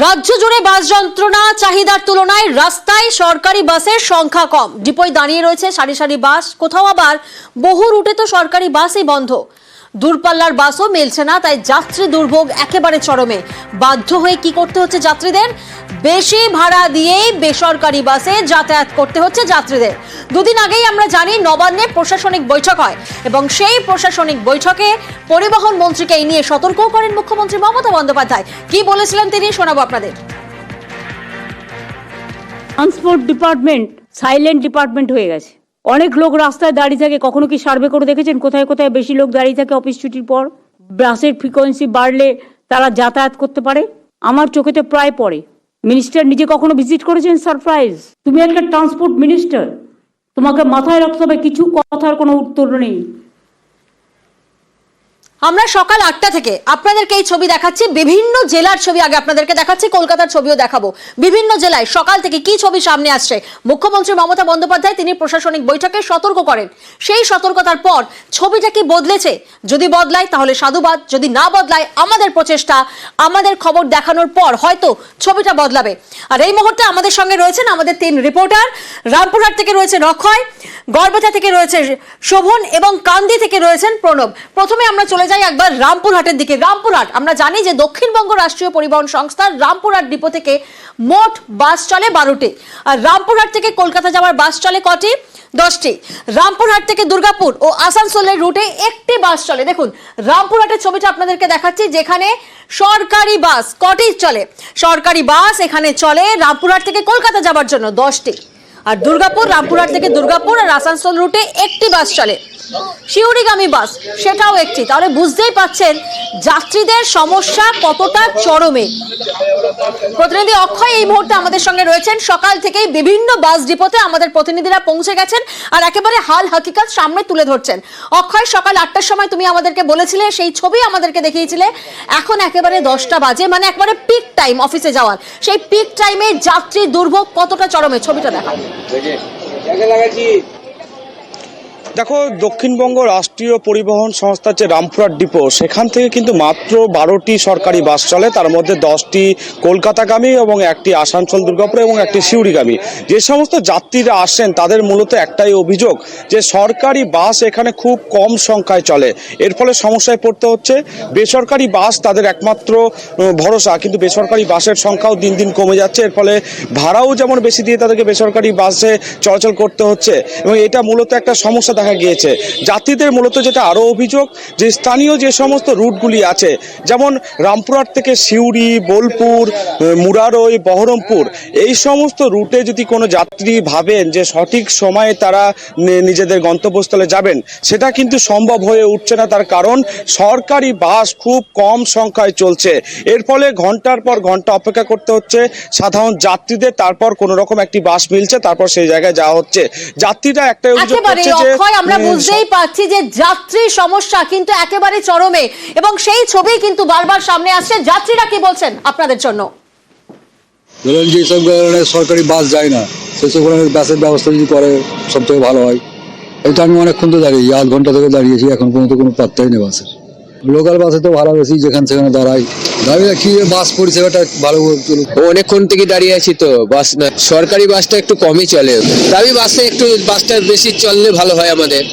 রাজ্য জুড়ে বাস যন্ত্রণা, চাহিদার তুলনায় রাস্তায় সরকারি বাসের সংখ্যা কম। ডিপোয় দাঁড়িয়ে রয়েছে সারি সারি বাস, কোথাও আবার বহু রুটে তো সরকারি বাসই বন্ধ। দূরপাল্লার বাসও মেলছে না, তাই যাত্রী দুর্ভোগ একেবারে চরমে। বাধ্য হয়ে কি করতে হচ্ছে যাত্রীদের? বেশি ভাড়া দিয়েই বেসরকারি বাসে যাতায়াত করতে হচ্ছে যাত্রীদের। দুদিন আগেই আমরা জানি নবান্নে প্রশাসনিক বৈঠক হয় এবং সেই প্রশাসনিক বৈঠকে পরিবহন মন্ত্রীকে এই নিয়ে সতর্কও করেন মুখ্যমন্ত্রী মমতা বন্দ্যোপাধ্যায়। কি বলেছিলেন তিনি শোনাবো আপনাদের। ট্রান্সপোর্ট ডিপার্টমেন্ট সাইলেন্ট ডিপার্টমেন্ট হয়ে গেছে। অনেক লোক রাস্তায় দাঁড়িয়ে থাকে। কখনো কি সার্ভে করে দেখেছেন কোথায় কোথায় বেশি লোক দাঁড়িয়ে থাকে অফিস ছুটির পর? বাসের ফ্রিকোয়েন্সি বাড়লে তারা যাতায়াত করতে পারে। আমার চোখেতে প্রায় পড়ে। মিনিস্টার নিজে কখনো ভিজিট করেছেন? সারপ্রাইজ। তুমি একটা ট্রান্সপোর্ট মিনিস্টার, তোমাকে মাথায় রাখতে হবে কিছু কথার কোনো উত্তর নেই। আমরা সকাল 8টা থেকে আপনাদেরকে এই ছবি দেখাচ্ছি, বিভিন্ন জেলার ছবি আগে আপনাদেরকে দেখাচ্ছি, কলকাতার ছবিও দেখাবো। বিভিন্ন জেলায় সকাল থেকে কি ছবি সামনে আসছে। মুখ্যমন্ত্রী মমতা বন্দ্যোপাধ্যায় তিনি প্রশাসনিক বৈঠকে সতর্ক করেন। সেই সতর্কতার পর ছবিটা কি বদলেছে? যদি বদলায় তাহলে সাধুবাদ, যদি না বদলায় আমাদের প্রচেষ্টা, আমাদের খবর দেখানোর পর হয়তো ছবিটা বদলাবে। আর এই মুহূর্তে আমাদের সঙ্গে রয়েছেন আমাদের 3 রিপোর্টার। রামপুরহাট থেকে রয়েছে অক্ষয়, গড়বেতা থেকে রয়েছে শোভন এবং কান্দি থেকে রয়েছেন প্রণব। প্রথমে আমরা চলে যাই একবার রামপুরহাটের দিকে। রামপুরহাট, আমরা জানি যে দক্ষিণবঙ্গ রাষ্ট্রীয় পরিবহন সংস্থার রামপুরহাট ডিপো থেকে মোট বাস চলে 12টি, আর রামপুরহাট থেকে কলকাতা যাওয়ার বাস চলে কটি? 10টি। রামপুরহাট থেকে দুর্গাপুর ও আসানসোলের রুটে একটি বাস চলে। দেখুন রামপুরহাটের ছবিটা আপনাদেরকে দেখাচ্ছি, যেখানে সরকারি বাস কটি চলে। সরকারি বাস এখানে চলে রামপুরহাট থেকে কলকাতা যাওয়ার জন্য 10টি, আর দুর্গাপুর, রামপুরহাট থেকে দুর্গাপুর আর আসানসোল রুটে একটি বাস চলে। শিউরিগামী বাস সেটাও একটি। তাহলে বুঝতেই পাচ্ছেন যাত্রীদের সমস্যা কতটা চরমে। প্রতিনিধি অক্ষয় এই মুহূর্তে আমাদের সঙ্গে রয়েছেন। সকাল থেকেই বিভিন্ন বাস ডিপোতে আমাদের প্রতিনিধিরা পৌঁছে গেছেন আর একেবারে হাল হাকিকত সামনে তুলে ধরছেন। অক্ষয়, সকাল 8টার সময় তুমি আমাদেরকে বলেছিলে, সেই ছবি আমাদেরকে দেখিয়েছিলে, এখন একেবারে 10টা বাজে, মানে একবারে পিক টাইম অফিসে যাওয়ার। সেই পিক টাইমে যাত্রী দুর্ভোগ কতটা চরমে, ছবিটা দেখা। দেখো, দক্ষিণবঙ্গ রাষ্ট্রীয় পরিবহন সংস্থার যে রামপুরহাট ডিপো, সেখান থেকে কিন্তু মাত্র 12টি সরকারি বাস চলে। তার মধ্যে 10টি কলকাতাগামী এবং একটি আসানসোল দুর্গাপুর এবং একটি সিউড়িগামী। যে সমস্ত যাত্রীরা আসেন তাদের মূলত একটাই অভিযোগ যে সরকারি বাস এখানে খুব কম সংখ্যায় চলে। এর ফলে সমস্যায় পড়তে হচ্ছে। বেসরকারি বাস তাদের একমাত্র ভরসা, কিন্তু বেসরকারি বাসের সংখ্যাও দিন দিন কমে যাচ্ছে। এর ফলে ভাড়াও যেমন বেশি দিয়ে তাদেরকে বেসরকারি বাসে চলাচল করতে হচ্ছে এবং এটা মূলত একটা সমস্যা দেখা গিয়েছে। যাত্রীদের মূলত যেটা আরো অভিযোগ, যে স্থানীয় যে সমস্ত রুটগুলি আছে, যেমন রামপুরহাট থেকে সিউড়ি, বোলপুর, মুরারই, বহরমপুর, এই সমস্ত রুটে যদি কোনো যাত্রী ভাবেন যে সঠিক সময়ে তারা নিজেদের গন্তব্যস্থলে যাবেন, সেটা কিন্তু সম্ভব হয়ে উঠছে না। তার কারণ সরকারি বাস খুব কম সংখ্যায় চলছে। এর ফলে ঘন্টার পর ঘন্টা অপেক্ষা করতে হচ্ছে সাধারণ যাত্রীদের। তারপর কোনো রকম একটি বাস মিলছে, তারপর সেই জায়গায় যাওয়া হচ্ছে। যাত্রীরা একটাই অভিযোগ করছে যে আমরা বুঝতেই পারছি যে যাত্রী সমস্যা কিন্তু একেবারে চরমে এবং সেই ছবি কিন্তু বারবার সামনে আসছে। যাত্রীরা কি বলছেন আপনাদের জন্য? ধরেন যেসব ধরনের সরকারি বাস যায় না, সেসব ধরনের বাসের ব্যবস্থা যদি করে সব থেকে ভালো হয়। এটা আমি অনেকক্ষণ তো দাঁড়িয়ে, 8 ঘন্টা থেকে দাঁড়িয়েছি, এখন পর্যন্ত কোনো পাত্তাই নেই বাসের। লোকাল বাসে তো ভাড়া বেশি, যেখানে সেখানে দাঁড়াই। দাঁড়িয়ে কি বাস পরিষেবাটা ভালো চলুক। অনেকক্ষণ থেকে দাঁড়িয়ে আছি তো, বাস না, সরকারি বাসটা একটু কমই চলে। দাবি বাসটা বেশি চললে ভালো হয় আমাদের।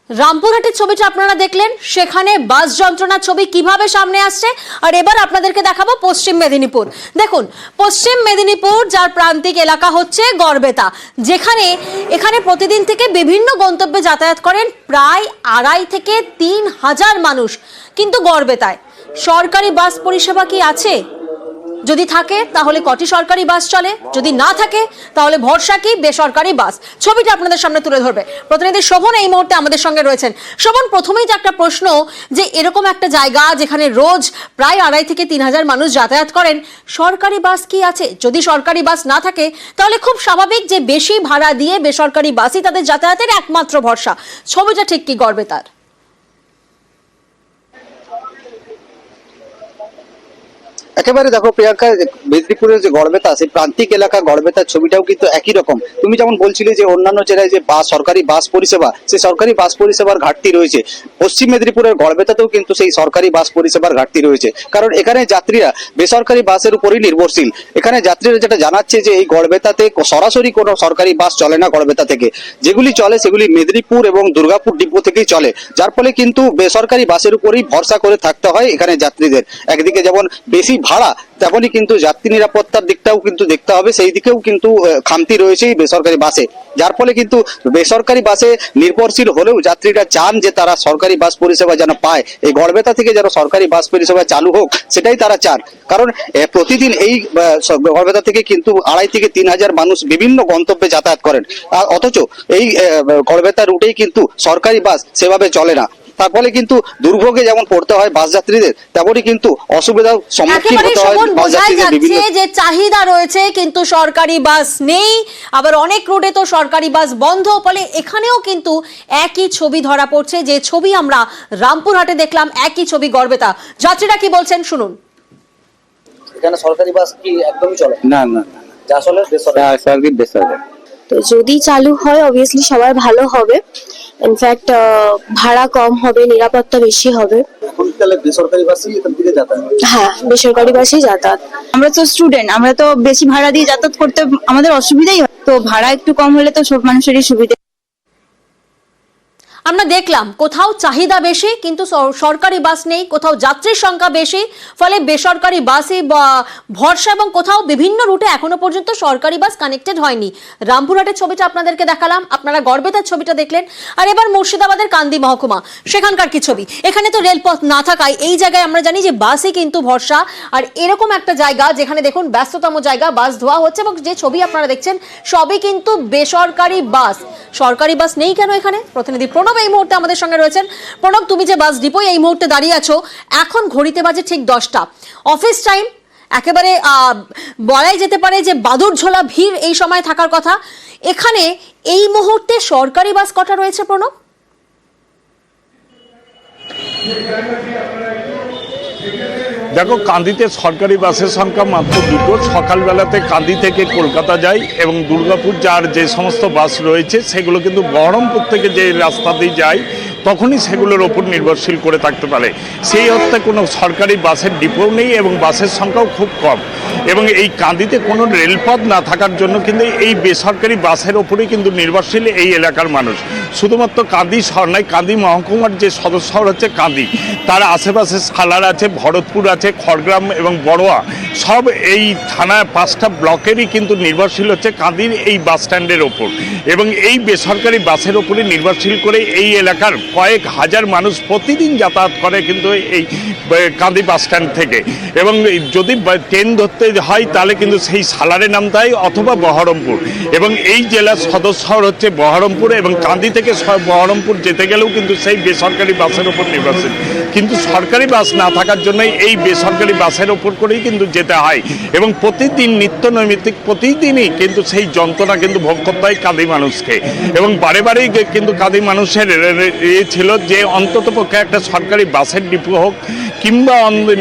রামপুরহাটের ছবিটা আপনারা দেখলেন, সেখানে বাস যন্ত্রণার ছবি কিভাবে সামনে আসছে। আর এবার আপনাদেরকে দেখাবো পশ্চিম মেদিনীপুর। দেখুন পশ্চিম মেদিনীপুর, যার প্রান্তিক এলাকা হচ্ছে গড়বেতা, এখানে প্রতিদিন থেকে বিভিন্ন গন্তব্যে যাতায়াত করেন প্রায় 2.5 থেকে 3 হাজার মানুষ। কিন্তু গড়বেতায় সরকারি বাস পরিষেবা কি আছে? যদি থাকে তাহলে কটি সরকারি বাস চলে? যদি না থাকে তাহলে ভরসা কি? বেসরকারি বাস। ছবিটা আপনাদের সামনে তুলে ধরবে প্রতিনিধি শোভন এই মুহূর্তে আমাদের সঙ্গে রয়েছেন। শোভন, প্রথমেই যে একটা প্রশ্ন, যে এরকম একটা জায়গা যেখানে রোজ প্রায় 2.5 থেকে 3 হাজার মানুষ যাতায়াত করেন, সরকারি বাস কি আছে? যদি সরকারি বাস না থাকে তাহলে খুব স্বাভাবিক যে বেশি ভাড়া দিয়ে বেসরকারি বাসই তাদের যাতায়াতের একমাত্র ভরসা। ছবিটা ঠিক কি গড়বেতার? একেবারে দেখো প্রিয়াঙ্কা, মেদিনীপুরের যে গড়বেতা, সেই প্রান্তিক এলাকা গড়বেতার ছবিটাও কিন্তু একই রকম। তুমি যেমন বলছিলে যে অন্যান্য জেলায় যে সরকারি বাস পরিষেবা, সেই সরকারি বাস পরিষেবার ঘাটতি রয়েছে, পশ্চিম মেদিনীপুরের গড়বেতাতেও কিন্তু সেই সরকারি বাস পরিষেবার ঘাটতি রয়েছে। কারণ এখানে যাত্রীরা বেসরকারি বাসের উপরই নির্ভরশীল। এখানে যাত্রীরা যেটা জানাচ্ছে যে এই গড়বেতাতে সরাসরি কোনো সরকারি বাস চলে না গড়বেতা থেকে, যেগুলি চলে সেগুলি মেদিনীপুর এবং দুর্গাপুর ডিপো থেকেই চলে, যার ফলে কিন্তু বেসরকারি বাসের উপরই ভরসা করে থাকতে হয় এখানে যাত্রীদের। একদিকে যেমন বেশি ভাড়া, তেমনই কিন্তু যাত্রী নিরাপত্তার দিকটাও কিন্তু দেখতে হবে, সেই দিকেও কিন্তু খামতি রয়েছে এই বেসরকারি বাসে, যার ফলে কিন্তু বেসরকারি বাসে নির্ভরশীল হলেও যাত্রীরা চান যে তারা সরকারি বাস পরিষেবা যেন পায়, এই গড়বেতা থেকে যেন সরকারি বাস পরিষেবা চালু হোক, সেটাই তারা চান। কারণ প্রতিদিন এই গড়বেতা থেকে কিন্তু 2,500 থেকে 3,000 মানুষ বিভিন্ন গন্তব্যে যাতায়াত করেন, আর অথচ এই গড়বেতা রুটেই কিন্তু সরকারি বাস সেভাবে চলে না। তার ফলে কিন্তু দুর্ভোগে যেমন পড়তে হয় বাস যাত্রীদের, তেমনই কিন্তু অসুবিধার সম্মুখীন একেবারে হতে হয় শোভন, বাস বোঝাই যাত্রীদের বিভিন্ন। যাচ্ছে যে চাহিদা রয়েছে কিন্তু সরকারি বাস নেই, আবার অনেক রুটে তো সরকারি বাস বন্ধ, ফলে এখানেও কিন্তু একই ছবি ধরা পড়ছে, যে ছবি আমরা রামপুরহাটে দেখলাম একই ছবি গড়বেতা। যাত্রীরা কি বলছেন শুনুন। এখানে সরকারি বাস কি একদমই চলে না না যা চলে সরকারি বেসরকারি। তো যদি চালু হয় অবভিয়াসলি সবার ভালো হবে, ইনফ্যাক্ট ভাড়া কম হবে, নিরাপত্তা বেশি হবে। এখন তাহলে বেসরকারি বাসই এখান থেকে যাতায়াত। হ্যাঁ, বেসরকারি বাসেই যাতায়াত। আমরা তো স্টুডেন্ট, আমরা তো বেশি ভাড়া দিয়ে যাতায়াত করতে আমাদের অসুবিধাই হয়, তো ভাড়া একটু কম হলে তো সব মানুষেরই সুবিধা। আমরা দেখলাম কোথাও চাহিদা বেশি কিন্তু সরকারি বাস নেই, কোথাও যাত্রীর সংখ্যা বেশি, ফলে বেসরকারি বাসে ভরসা, এবং কোথাও বিভিন্ন রুটে এখনো পর্যন্ত সরকারি বাস কানেক্টেড হয়নি। রামপুরহাটের ছবিটা আপনাদেরকে দেখালাম, আপনারা গড়বেতার ছবিটা দেখলেন, আর এবার মুর্শিদাবাদের কান্দি মহকুমা, সেখানকার কি ছবি। এখানে তো রেলপথ না থাকায় এই জায়গায় আমরা জানি যে বাসই কিন্তু ভরসা, আর এরকম একটা জায়গা যেখানে দেখুন ব্যস্ততম জায়গা, বাস ধোয়া হচ্ছে, এবং যে ছবি আপনারা দেখছেন সবই কিন্তু বেসরকারি বাস। সরকারি বাস নেই কেন এখানে? প্রতিনিধি প্রণব এই মুহূর্তে আমাদের সঙ্গে রয়েছেন। প্রণব, তুমি যে বাস ডিপোয় এই মুহূর্তে দাঁড়িয়ে আছো, এখন ঘড়িতে বাজে ঠিক 10টা, অফিস টাইম, একেবারে বলাই যেতে পারে যে বাদুর ঝোলা ভিড় এই সময় থাকার কথা। এখানে এই মুহূর্তে সরকারি বাস কটা রয়েছে প্রণব? দেখো, কান্দিতে সরকারি বাসের সংখ্যা মাত্র 2টো। সকালবেলাতে কান্দি থেকে কলকাতা যায় এবং দুর্গাপুর যার যে সমস্ত বাস রয়েছে সেগুলো কিন্তু বহরমপুর থেকে যে রাস্তা দিয়ে যায় তখনই সেগুলোর ওপর নির্ভরশীল করে থাকতে পারে। সেই অর্থে কোনো সরকারি বাসের ডিপো নেই এবং বাসের সংখ্যাও খুব কম, এবং এই কান্দিতে কোনো রেলপথ না থাকার জন্য কিন্তু এই বেসরকারি বাসের ওপরেই কিন্তু নির্ভরশীল এই এলাকার মানুষ। শুধুমাত্র কান্দি শহর নয়, কান্দি মহকুমার যে সদর শহর হচ্ছে কান্দি, তার আশেপাশে সালার আছে, ভরতপুর আছে, খড়গ্রাম এবং বড়োয়া, সব এই থানা 5টা ব্লকেরই কিন্তু নির্ভরশীল হচ্ছে কান্দির এই বাস স্ট্যান্ডের ওপর, এবং এই বেসরকারি বাসের ওপরে নির্ভরশীল করে এই এলাকার কয়েক হাজার মানুষ প্রতিদিন যাতায়াত করে কিন্তু এই কান্দি বাস স্ট্যান্ড থেকে। এবং যদি ট্রেন ধরতে হয় তাহলে কিন্তু সেই সালারে নামতে হয় অথবা বহরমপুর, এবং এই জেলার সদর শহর হচ্ছে বহরমপুর, এবং কান্দি থেকে বহরমপুর যেতে গেলেও কিন্তু সেই বেসরকারি বাসের ওপর নির্ভরশীল। কিন্তু সরকারি বাস না থাকার জন্যই এই বেসরকারি বাসের ওপর করেই কিন্তু যেতে হয়, এবং প্রতিদিন নিত্য নৈমিত্তিক প্রতিদিনই কিন্তু সেই যন্ত্রণা কিন্তু ভোগ করতে হয় কাঁদি মানুষকে। এবং বারে বারেই কিন্তু কাঁদি মানুষের ছিল যে অন্তত পক্ষে একটা সরকারি বাসের ডিপো হোক, কিংবা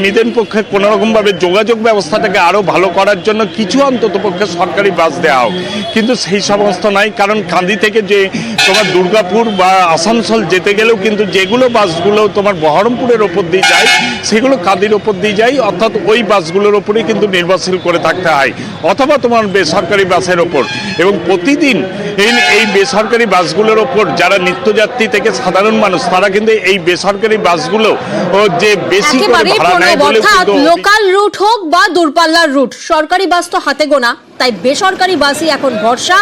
নিদেন পক্ষে কোনোরকমভাবে যোগাযোগ ব্যবস্থাটাকে আরও ভালো করার জন্য কিছু অন্তত পক্ষে সরকারি বাস দেওয়া হোক, কিন্তু সেই সমস্ত নাই। কারণ কান্দি থেকে যে তোমার দুর্গাপুর বা আসানসোল যেতে গেলেও কিন্তু যেগুলো বাসগুলো তোমার বহরমপুরের ওপর দিয়ে যায় সেগুলো কান্দির ওপর দিয়ে যায়, অর্থাৎ ওই বাসগুলোর ওপরেই কিন্তু নির্ভরশীল করে থাকতে হয়, অথবা তোমার বেসরকারি বাসের ওপর। এবং প্রতিদিন এই বেসরকারি বাসগুলোর ওপর যারা নিত্যযাত্রী থেকে সাধারণ মানুষ, তারা কিন্তু এই বেসরকারি বাসগুলো যে বেশি করে ভাড়া নেয় বলে কিন্তু লোকাল রুট হোক বা দূরপাল্লার রুট, সরকারি বাস তো হাতে গোনা, তাই বেসরকারি বাসই এখন ভরসা,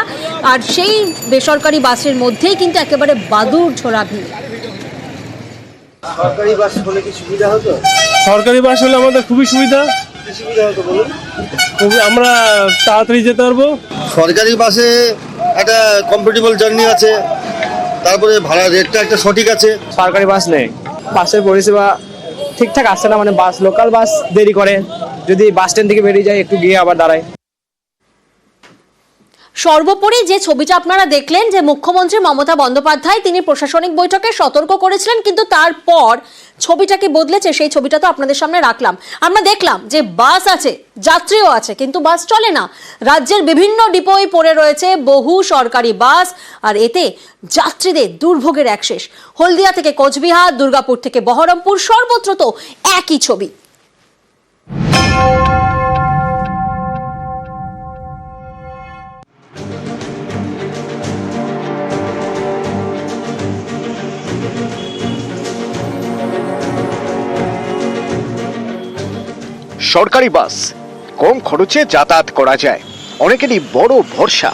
আর সেই বেসরকারি বাসের মধ্যেই কিন্তু একেবারে বাদুর ছোড়া ভিড়। সরকারি বাস হলে কি সুবিধা হতো? সরকারি বাস হলে আমাদের খুবই সুবিধা, আমরা তাড়াতাড়ি যেতে পারবো। সরকারি বাসে একটা কমফোর্টেবল জার্নি আছে, তারপরে ভাড়া রেটটা একটা সঠিক আছে। সরকারি বাস নেই, বাসের পরিষেবা ঠিকঠাক আসছে না, মানে বাস লোকাল বাস দেরি করে, যদি বাস স্ট্যান্ড থেকে বেরিয়ে যায় একটু গিয়ে আবার দাঁড়ায়। সর্বোপরি যে ছবিটা আপনারা দেখলেন যে মুখ্যমন্ত্রী মমতা বন্দ্যোপাধ্যায় তিনি প্রশাসনিক বৈঠকে সতর্ক করেছিলেন, কিন্তু তারপর ছবিটাকে বদলেছে, সেই ছবিটা তো আপনাদের সামনে রাখলাম। আমরা দেখলাম যে বাস আছে, যাত্রীও আছে, কিন্তু বাস চলে না। রাজ্যের বিভিন্ন ডিপোয় পড়ে রয়েছে বহু সরকারি বাস, আর এতে যাত্রীদের দুর্ভোগের এক শেষ। হলদিয়া থেকে কোচবিহার, দুর্গাপুর থেকে বহরমপুর, সর্বত্র তো একই ছবি। সরকারি বাস কম খরচে যাতায়াত করা যায়, অনেকেরই বড় ভরসা,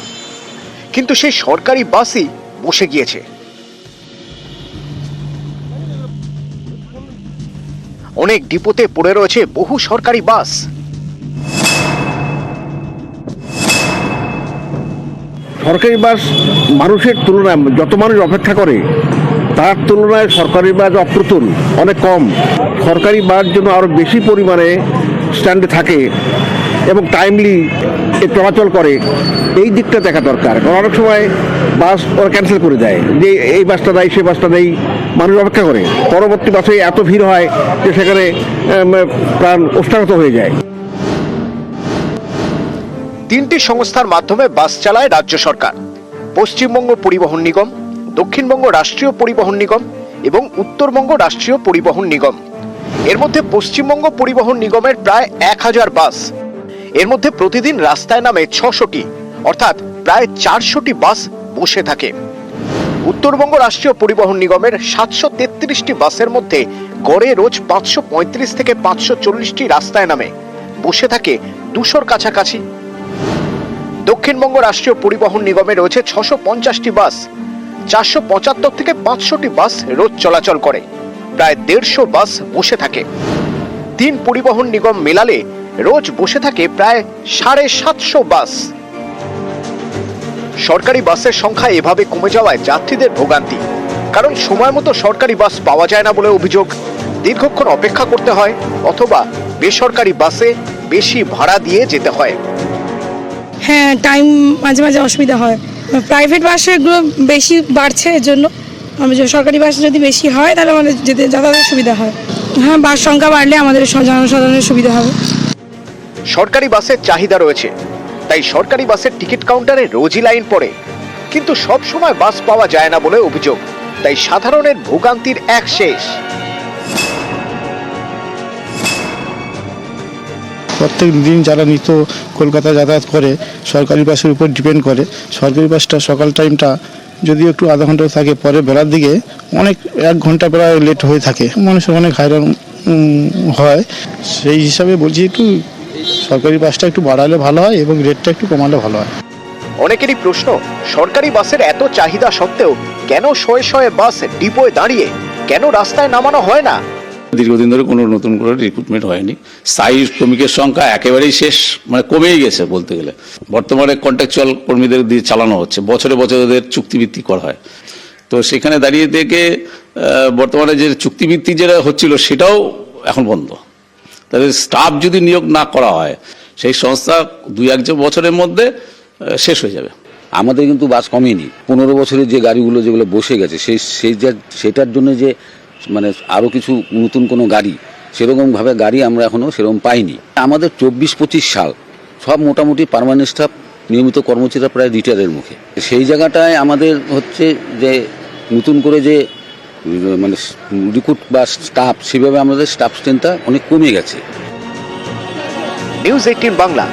কিন্তু সেই সরকারি বাসই বসে গিয়েছে। অনেক ডিপোতে পড়ে রয়েছে বহু সরকারি বাস। সরকারি বাস মানুষের তুলনায়, যত মানুষ অপেক্ষা করে তার তুলনায় সরকারি বাস অপ্রতুল, অনেক কম। সরকারি বাস যেন আরও বেশি পরিমাণে স্ট্যান্ডে থাকে এবং টাইমলি চলাচল করে, এই দিকটা দেখা দরকার। কারণ অনেক সময় বাস ওরা ক্যান্সেল করে দেয়, যে এই বাসটা দেয় সেই বাসটা নেই, মানুষ অপেক্ষা করে। পরবর্তী বাসে এত ভিড় হয় যে সেখানে প্রাণ ওষ্ঠাগত হয়ে যায়। তিনটি সংস্থার মাধ্যমে বাস চালায় রাজ্য সরকার: পশ্চিমবঙ্গ পরিবহন নিগম, দক্ষিণবঙ্গ রাষ্ট্রীয় পরিবহন নিগম এবং উত্তরবঙ্গ রাষ্ট্রীয় পরিবহন নিগম। এর মধ্যে পশ্চিমবঙ্গ পরিবহন নিগমের প্রায় 1000 বাস। এর মধ্যে প্রতিদিন রাস্তায় নামে 600টি, অর্থাৎ প্রায় 400টি বাস বসে থাকে। উত্তরবঙ্গ রাষ্ট্রীয় পরিবহন নিগমের 733টি বাসের মধ্যে গড়ে রোজ 535 থেকে 540টি রাস্তায় নামে, বসে থাকে 200-র কাছাকাছি। দক্ষিণবঙ্গ রাষ্ট্রীয় পরিবহন নিগমে রয়েছে 650টি বাস, 475 থেকে 500টি বাস রোজ চলাচল করে, প্রায় 150 বাস বসে থাকে। 3 পরিবহন নিগম মেলালে রোজ বসে থাকে প্রায় 750 বাস। সরকারি বাসের সংখ্যা এভাবে কমে যাওয়ায় যাত্রীদের ভোগান্তি, কারণ সময় মতো সরকারি বাস পাওয়া যায় না বলে অভিযোগ। দীর্ঘক্ষণ অপেক্ষা করতে হয় অথবা বেসরকারি বাসে বেশি ভাড়া দিয়ে যেতে হয়। হ্যাঁ, টাইম মাঝে মাঝে অসুবিধা হয়। প্রাইভেট বাসেগুলো বেশি বাড়ছে, এর জন্য সরকারি বাস যদি বেশি হয় তাহলে আমাদের যেতে যাতায়াতের সুবিধা হয়। হ্যাঁ, বাস সংখ্যা বাড়লে আমাদের জনসাধারণের সুবিধা হবে। সরকারি বাসের চাহিদা রয়েছে, তাই সরকারি বাসের টিকিট কাউন্টারে রোজই লাইন পড়ে, কিন্তু সব সময় বাস পাওয়া যায় না বলে অভিযোগ। তাই সাধারণের ভোগান্তির এক শেষ। প্রত্যেক দিন যারা নিত্য কলকাতা যাতায়াত করে সরকারি বাসের উপর ডিপেন্ড করে, সরকারি বাসটা সকাল টাইমটা যদিও একটু আধা ঘন্টা থাকে, পরে বেলার দিকে অনেক 1 ঘন্টা প্রায় লেট হয়ে থাকে, মানুষের অনেক হয়রান হয়। সেই হিসাবে বলছি একটু সরকারি বাসটা একটু বাড়ালে ভালো হয় এবং রেটটা একটু কমালে ভালো হয়। অনেকেরই প্রশ্ন, সরকারি বাসের এত চাহিদা সত্ত্বেও কেন শয়ে শয়ে বাস ডিপোয় দাঁড়িয়ে, কেন রাস্তায় নামানো হয় না? দীর্ঘদিন ধরে কোনো নতুন করে রিক্রুটমেন্ট হয়নি। স্থায়ী শ্রমিকের সংখ্যা একেবারেই শেষ, মানে কমেই গেছে বলতে গেলে। বর্তমানে কন্ট্রাকচুয়াল কর্মীদের দিয়ে চালানো হচ্ছে, বছরে বছরে ওদের চুক্তিভিত্তিক করা হয়। তো সেখানে দাঁড়িয়ে থেকে বর্তমানে যে চুক্তিভিত্তি যেটা হচ্ছিল সেটাও এখন বন্ধ। তাদের স্টাফ যদি নিয়োগ না করা হয়, সেই সংস্থা 2-1 বছরের মধ্যে শেষ হয়ে যাবে। আমাদের কিন্তু বাস কমেনি। 15 বছরের যে গাড়িগুলো যেগুলো বসে গেছে সেটার জন্য যে মানে আরও কিছু নতুন কোনো গাড়ি, সেরকমভাবে গাড়ি আমরা এখনও সেরকম পাইনি। আমাদের 24-25 সাল সব মোটামুটি পার্মানেন্ট স্টাফ, নিয়মিত কর্মচারীরা প্রায় রিটায়ারের মুখে। সেই জায়গাটায় আমাদের হচ্ছে যে নতুন করে যে মানে রিক্রুট বা স্টাফ, সেভাবে আমাদের স্টাফ স্ট্রেংথটা অনেক কমে গেছে। নিউজ 18 বাংলা।